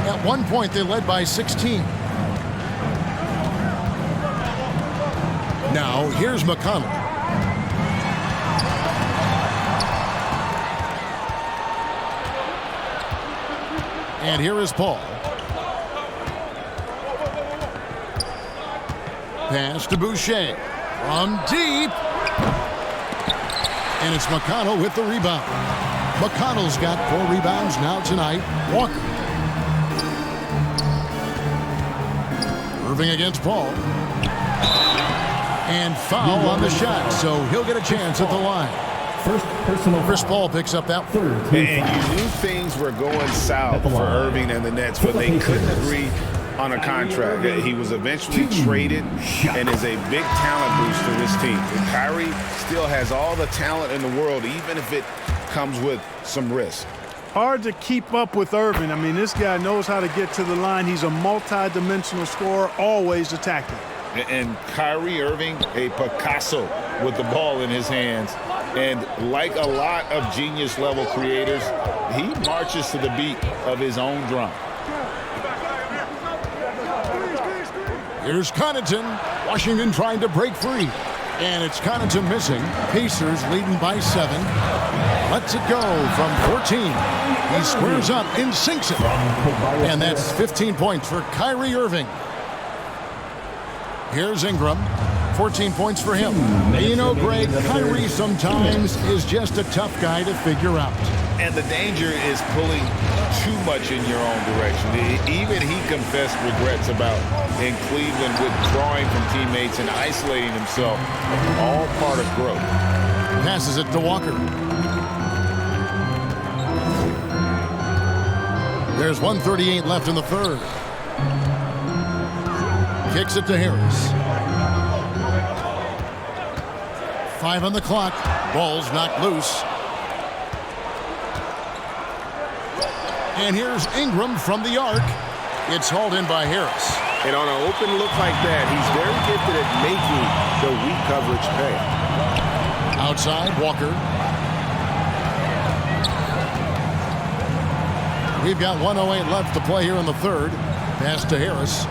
At one point, they led by 16. Now, here's McConnell. And here is Paul. Pass to Boucher. From deep. And it's McConnell with the rebound. McConnell's got 4 rebounds now tonight. Walker. Irving against Paul. And foul on the shot, so he'll get a chance at the line. First personal. Chris Paul picks up that. And you knew things were going south for Irving and the Nets, but they couldn't agree on a contract. He was eventually traded and is a big talent boost to this team. And Kyrie still has all the talent in the world, even if it comes with some risk. Hard to keep up with Irving. I mean, this guy knows how to get to the line. He's a multi-dimensional scorer, always attacking. And Kyrie Irving, a Picasso with the ball in his hands. And like a lot of genius-level creators, he marches to the beat of his own drum. Here's Connaughton. Washington trying to break free. And it's Connaughton missing. Pacers leading by 7. Lets it go from 14. He squares up and sinks it. And that's 15 points for Kyrie Irving. Here's Ingram. 14 points for him. You know, Greg, Kyrie sometimes is just a tough guy to figure out. And the danger is pulling too much in your own direction. Even he confessed regrets about in Cleveland withdrawing from teammates and isolating himself. All part of growth. Passes it to Walker. There's 1:38 left in the third. Kicks it to Harris. 5 on the clock. Ball's knocked loose. And here's Ingram from the arc. It's hauled in by Harris. And on an open look like that, he's very gifted at making the weak coverage pay. Outside, Walker. We've got 1:08 left to play here in the third. Pass to Harris.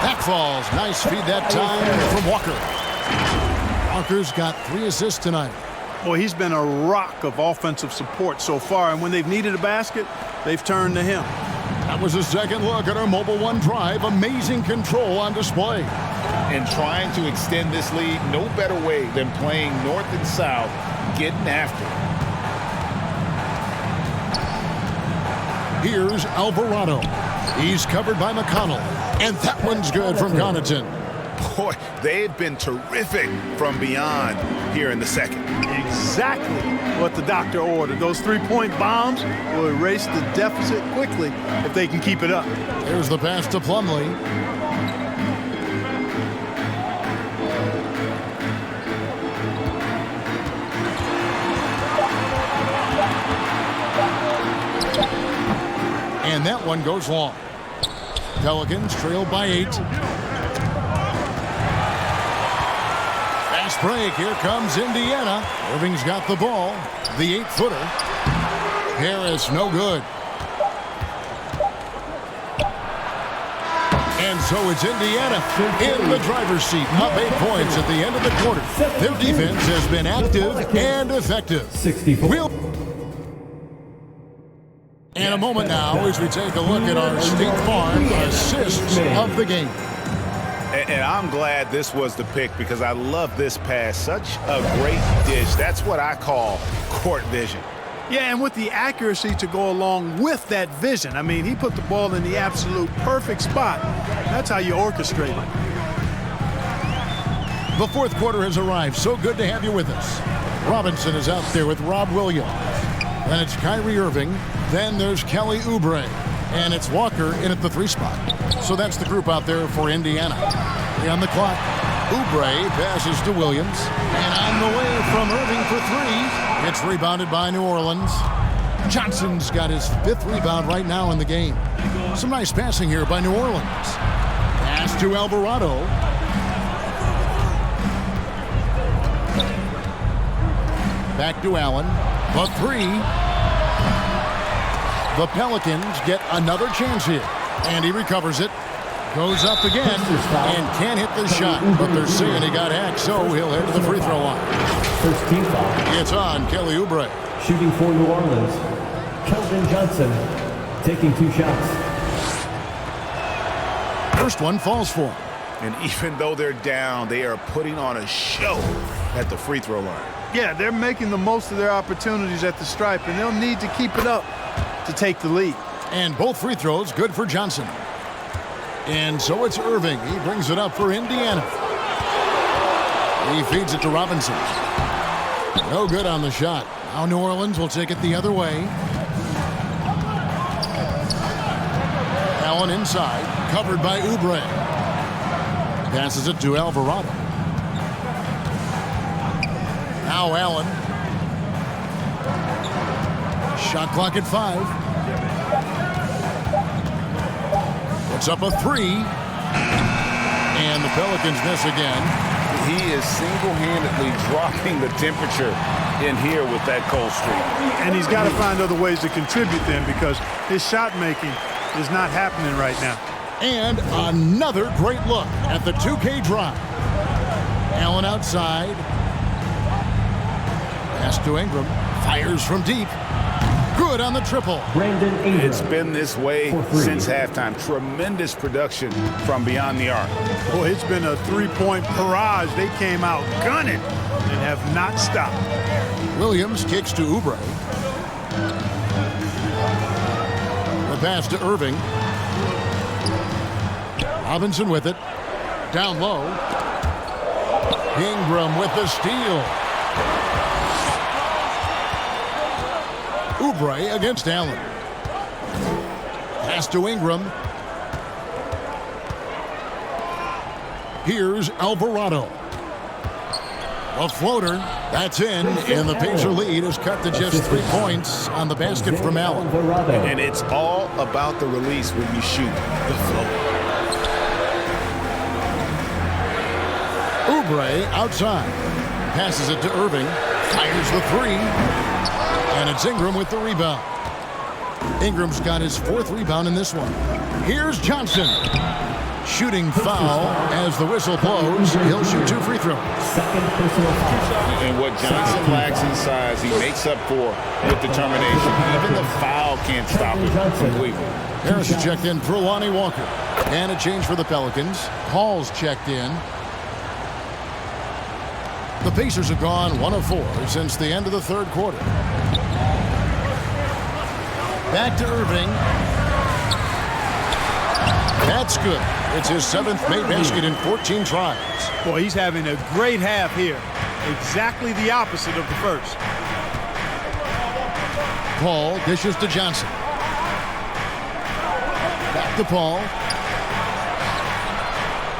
That falls. Nice feed that time from Walker. Walker's got 3 assists tonight. Boy, he's been a rock of offensive support so far, and when they've needed a basket, they've turned to him. That was a second look at our Mobile One drive. Amazing control on display. And trying to extend this lead, no better way than playing north and south, getting after it. Here's Alvarado. He's covered by McConnell. And that one's good from Connaughton. Boy, they've been terrific from beyond here in the second. Exactly what the doctor ordered. Those 3-point bombs will erase the deficit quickly if they can keep it up. Here's the pass to Plumlee. And that one goes long. Pelicans trail by 8. Fast break. Here comes Indiana. Irving's got the ball. The 8-footer. Harris, no good. And so it's Indiana in the driver's seat. Up 8 points at the end of the quarter. Their defense has been active and effective. 64. In a moment now, as we take a look at our State Farm assists of the game. And I'm glad this was the pick because I love this pass. Such a great dish. That's what I call court vision. Yeah, and with the accuracy to go along with that vision. I mean, he put the ball in the absolute perfect spot. That's how you orchestrate it. The fourth quarter has arrived. So good to have you with us. Robinson is out there with Rob Williams. Then it's Kyrie Irving. Then there's Kelly Oubre. And it's Walker in at the 3 spot. So that's the group out there for Indiana. 3 on the clock. Oubre passes to Williams. And on the way from Irving for 3. It's rebounded by New Orleans. Johnson's got his 5th rebound right now in the game. Some nice passing here by New Orleans. Pass to Alvarado. Back to Allen. The three. The Pelicans get another chance here. And he recovers it. Goes up again and can't hit the shot. But they're saying he got hacked, so he'll head to the free throw line. First team foul. It's on Kelly Oubre. Shooting for New Orleans, Keldon Johnson taking 2 shots. First one falls for him. And even though they're down, they are putting on a show at the free throw line. Yeah, they're making the most of their opportunities at the stripe, and they'll need to keep it up to take the lead. And both free throws good for Johnson. And so it's Irving. He brings it up for Indiana. He feeds it to Robinson. No good on the shot. Now New Orleans will take it the other way. Allen inside, covered by Oubre. Passes it to Alvarado. Now Allen. Shot clock at 5. Puts up a 3. And the Pelicans miss again. He is single-handedly dropping the temperature in here with that cold streak. And he's got to find other ways to contribute then, because his shot making is not happening right now. And another great look at the 2K drive. Allen outside. Pass to Ingram. Fires from deep. Good on the triple. Brandon Ingram. It's been this way since halftime. Tremendous production from beyond the arc. Boy, it's been a 3-point barrage. They came out gunning and have not stopped. Williams kicks to Oubre. The pass to Irving. Robinson with it. Down low. Ingram with the steal. Oubre against Allen. Pass to Ingram. Here's Alvarado. A floater. That's in. And the Pacer lead is cut to just 3 points on the basket from Allen. And it's all about the release when you shoot the floater. Oubre outside. Passes it to Irving. Fires the 3. And it's Ingram with the rebound. Ingram's got his 4th rebound in this one. Here's Johnson. Shooting foul as the whistle blows. He'll shoot 2 free throws. Second personal foul. And what Johnson lacks in size, he makes up for with determination. Even the foul can't stop him completely. Harris is checked in for Lonnie Walker. And a change for the Pelicans. Hall's checked in. The Pacers have gone 1 of 4 since the end of the 3rd quarter. Back to Irving. That's good. It's his 7th made basket in 14 tries. Boy, he's having a great half here. Exactly the opposite of the first. Paul dishes to Johnson. Back to Paul.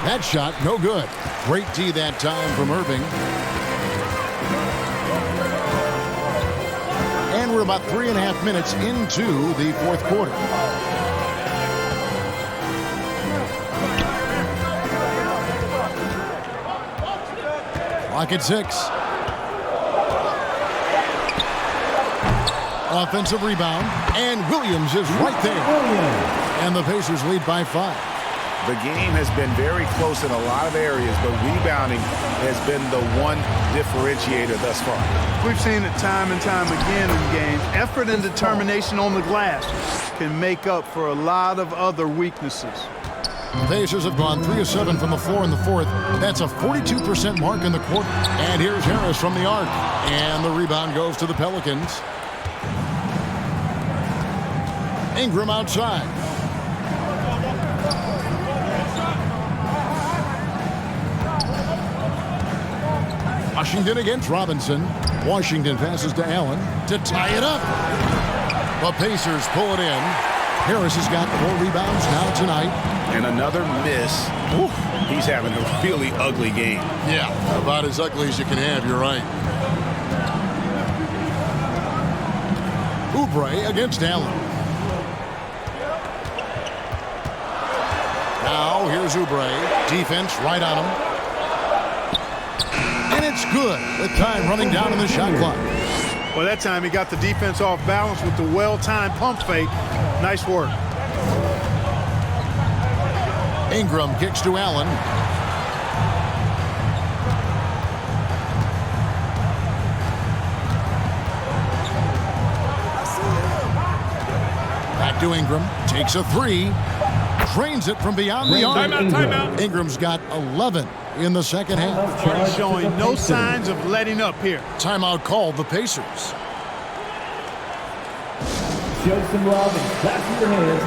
That shot, no good. Great D that time from Irving. And we're about 3.5 minutes into the 4th quarter. Clock at 6. Offensive rebound, and Williams is right there. And the Pacers lead by 5. The game has been very close in a lot of areas, but rebounding has been the one differentiator thus far. We've seen it time and time again in games. Effort and determination on the glass can make up for a lot of other weaknesses. The Pacers have gone 3 of 7 from the floor in the 4th. That's a 42% mark in the quarter. And here's Harris from the arc. And the rebound goes to the Pelicans. Ingram outside. Washington against Robinson. Washington passes to Allen to tie it up. The Pacers pull it in. Harris has got 4 rebounds now tonight. And another miss. Ooh, he's having a really ugly game. Yeah, about as ugly as you can have, you're right. Oubre against Allen. Now here's Oubre. Defense right on him. And it's good with time running down in the shot clock. Well, that time he got the defense off balance with the well-timed pump fake. Nice work. Ingram kicks to Allen. Back to Ingram. Takes a three. Drains it from beyond the arc. Timeout. Ingram's got 11 in the second half. He's showing no signs of letting up here. Timeout called the Pacers. Show some love and clap your hands.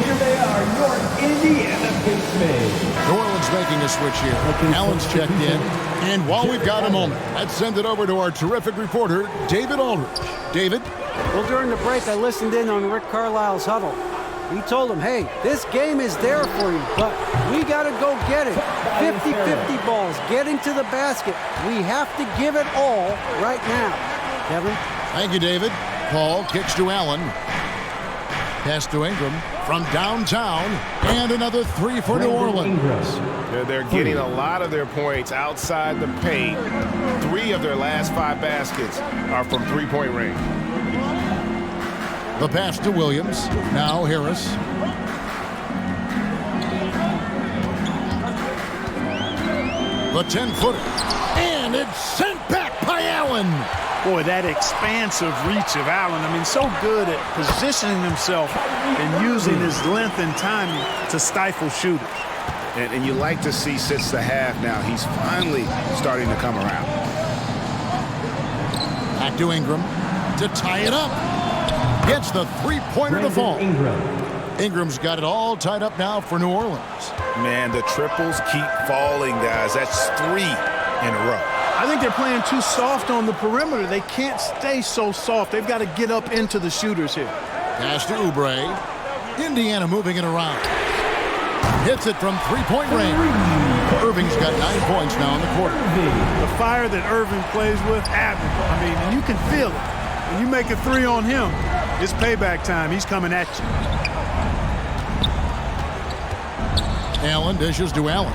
Here they are, your Indiana Pacemates. New Orleans making a switch here. Allen's checked in. And while we've got a moment, let's send it over to our terrific reporter, David Aldridge. David? Well, during the break, I listened in on Rick Carlisle's huddle. He told him, hey, this game is there for you, but we got to go get it. 50-50 balls, getting to the basket. We have to give it all right now. Kevin? Thank you, David. Paul kicks to Allen. Pass to Ingram from downtown. And another three for New Orleans. They're getting a lot of their points outside the paint. 3 of their last 5 baskets are from three-point range. The pass to Williams. Now Harris. The 10-footer. And it's sent back by Allen. Boy, that expansive reach of Allen. I mean, so good at positioning himself and using his length and timing to stifle shooters. And you like to see since the half now, he's finally starting to come around. Back to Ingram to tie it up. Gets the three-pointer to fall. Ingram's got it all tied up now for New Orleans. Man, the triples keep falling, guys. That's 3 in a row. I think they're playing too soft on the perimeter. They can't stay so soft. They've got to get up into the shooters here. Pass to Oubre. Indiana moving it around. Hits it from three-point range. Irving's got 9 points now in the quarter. The fire that Irving plays with, admirable. I mean, and you can feel it. When you make a 3 on him, it's payback time. He's coming at you. Allen dishes to Allen.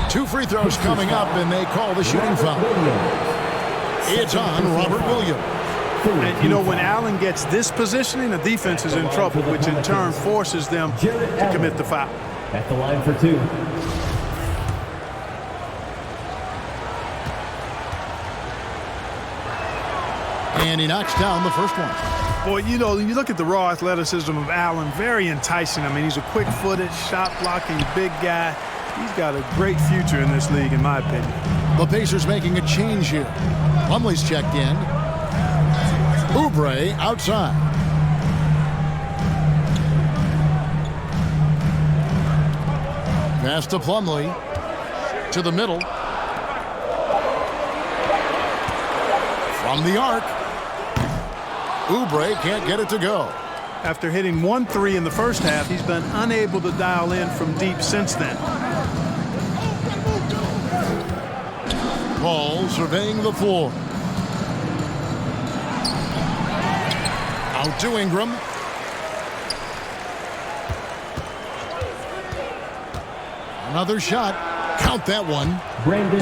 Two free throws coming up, and they call the shooting foul. It's on Robert Williams. And, you know, when Allen gets this positioning, the defense is in trouble, which in turn forces them to commit the foul. At the line for 2. And he knocks down the first one. Boy, you know, you look at the raw athleticism of Allen, very enticing. I mean, he's a quick-footed, shot-blocking, big guy. He's got a great future in this league, in my opinion. The Pacers making a change here. Plumlee's checked in. Oubre outside. Pass to Plumlee. To the middle. From the arc. Oubre can't get it to go. After hitting 1 3 in the first half, he's been unable to dial in from deep since then. Paul surveying the floor. Out to Ingram. Another shot. Count that one.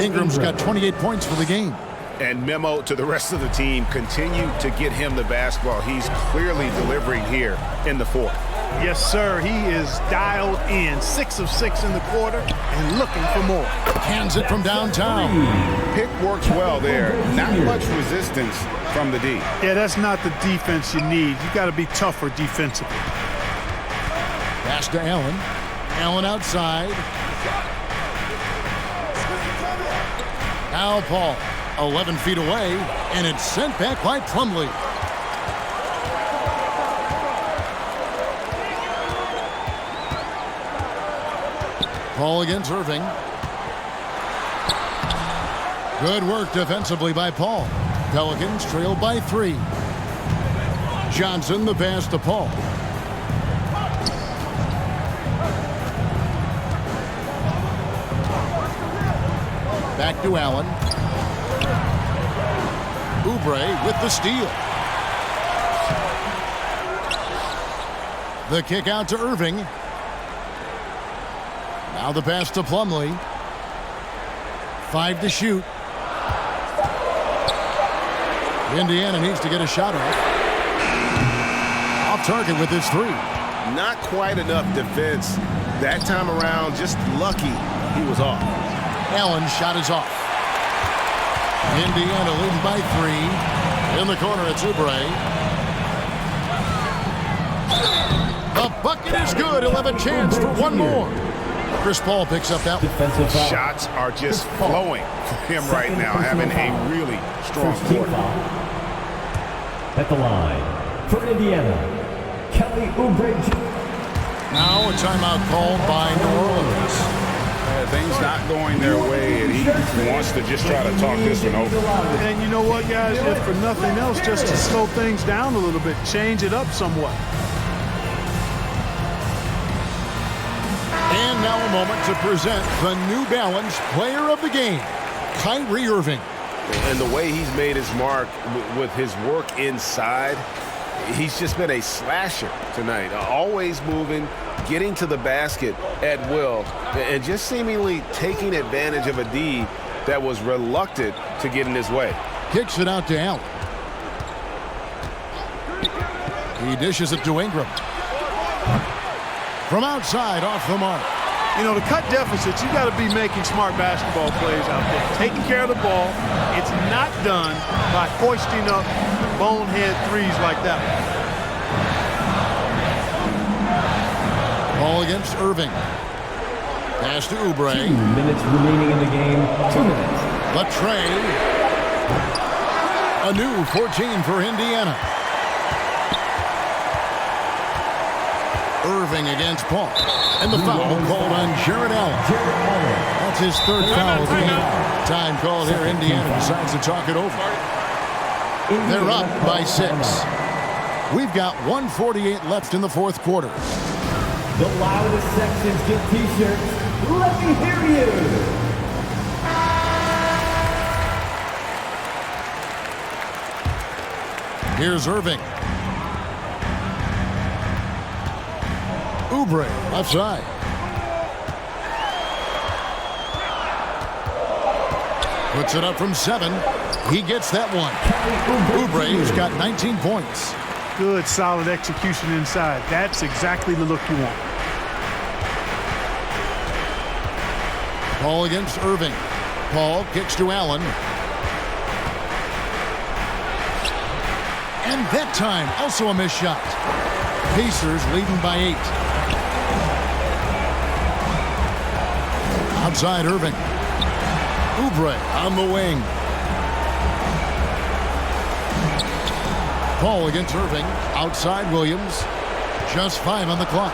Ingram's got 28 points for the game. And memo to the rest of the team, continue to get him the basketball. He's clearly delivering here in the fourth. Yes, sir. He is dialed in. 6 of 6 in the quarter and looking for more. Hands it from downtown. Pick works well there. Not much resistance from the D. Yeah, that's not the defense you need. You got to be tougher defensively. Pass to Allen. Allen outside. Now Paul, 11 feet away, and it's sent back by Plumlee. Paul against Irving. Good work defensively by Paul. Pelicans trail by 3. Johnson the pass to Paul. Back to Allen. Oubre with the steal. The kick out to Irving. Now the pass to Plumlee. 5 to shoot. Indiana needs to get a shot off. Off target with his 3. Not quite enough defense that time around. Just lucky he was off. Allen's shot is off. Indiana leading by 3. In the corner, it's Oubre. The bucket is good. He'll have a chance for one more. Chris Paul picks up that one. Shots are just flowing for him right now, having a really strong quarter. At the line for Indiana, Kelly Oubre. Now a timeout called by New Orleans. Things not going their way, and he wants to just try to talk this one over. And you know what, guys? If for nothing else, just to slow things down a little bit, change it up somewhat. And now a moment to present the New Balance Player of the Game, Kyrie Irving. And the way he's made his mark with his work inside, he's just been a slasher tonight. Always moving, getting to the basket at will, and just seemingly taking advantage of a D that was reluctant to get in his way. Kicks it out to Allen. He dishes it to Ingram. From outside, off the mark. You know, to cut deficits, you got to be making smart basketball plays out there. Taking care of the ball. It's not done by hoisting up bonehead threes like that. Ball against Irving. Pass to Oubre. 2 minutes remaining in the game. 2 minutes. Latrey. A new 14 for Indiana. Irving against Paul. And the foul called on Jarrett Allen. That's his 3rd foul of the game. Time called here. Indiana decides to talk it over. They're up by 6. We've got 1:48 left in the 4th quarter. The loudest sections get t-shirts. Let me hear you. Here's Irving. Oubre left side. Puts it up from 7. He gets that one. Oubre's got 19 points. Good, solid execution inside. That's exactly the look you want. Paul against Irving. Paul kicks to Allen. And that time, also a missed shot. Pacers leading by 8. Outside Irving. Oubre on the wing. Paul against Irving. Outside Williams. Just 5 on the clock.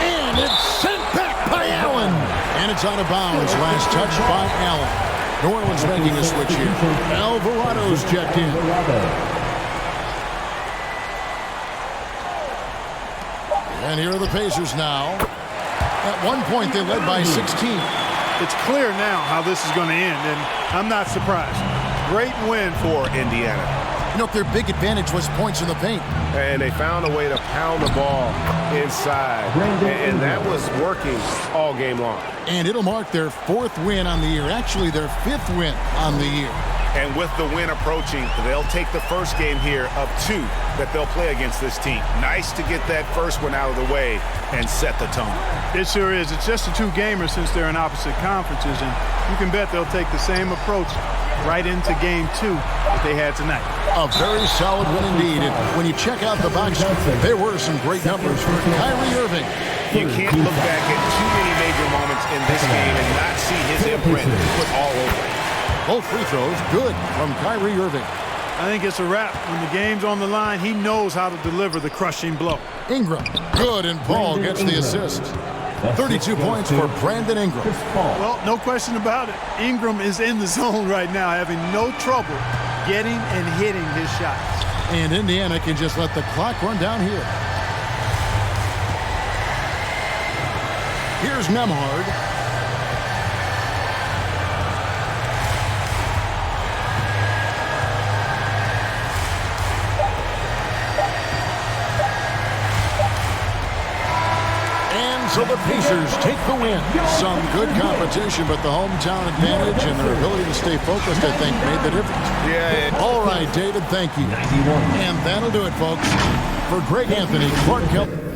And it's sent back by Allen. And it's out of bounds. Last touch by Allen. New Orleans making a switch here. Alvarado's checked in. And here are the Pacers now. At one point, they led by 16. It's clear now how this is going to end, and I'm not surprised. Great win for Indiana. You know, their big advantage was points in the paint. And they found a way to pound the ball inside. And that was working all game long. And it'll mark their 4th win on the year. Actually, their 5th win on the year. And with the win approaching, they'll take the first game here of 2 that they'll play against this team. Nice to get that first one out of the way and set the tone. It sure is. It's just a 2-gamer since they're in opposite conferences, and you can bet they'll take the same approach right into game 2 that they had tonight. A very solid win indeed. And when you check out the box, there were some great numbers for Kyrie Irving. You can't look back at too many major moments in this game and not see his imprint put all over it. Both free throws good from Kyrie Irving. I think it's a wrap. When the game's on the line, he knows how to deliver the crushing blow. Ingram, good, and Paul gets the assist. 32 points for Brandon Ingram. Well, no question about it. Ingram is in the zone right now, having no trouble getting and hitting his shots. And Indiana can just let the clock run down here. Here's Nembhard. So the Pacers take the win. Some good competition, but the hometown advantage and their ability to stay focused, I think, made the difference. Yeah. All right, David, thank you. 91. And that'll do it, folks. For Greg Anthony, Clark Kelly.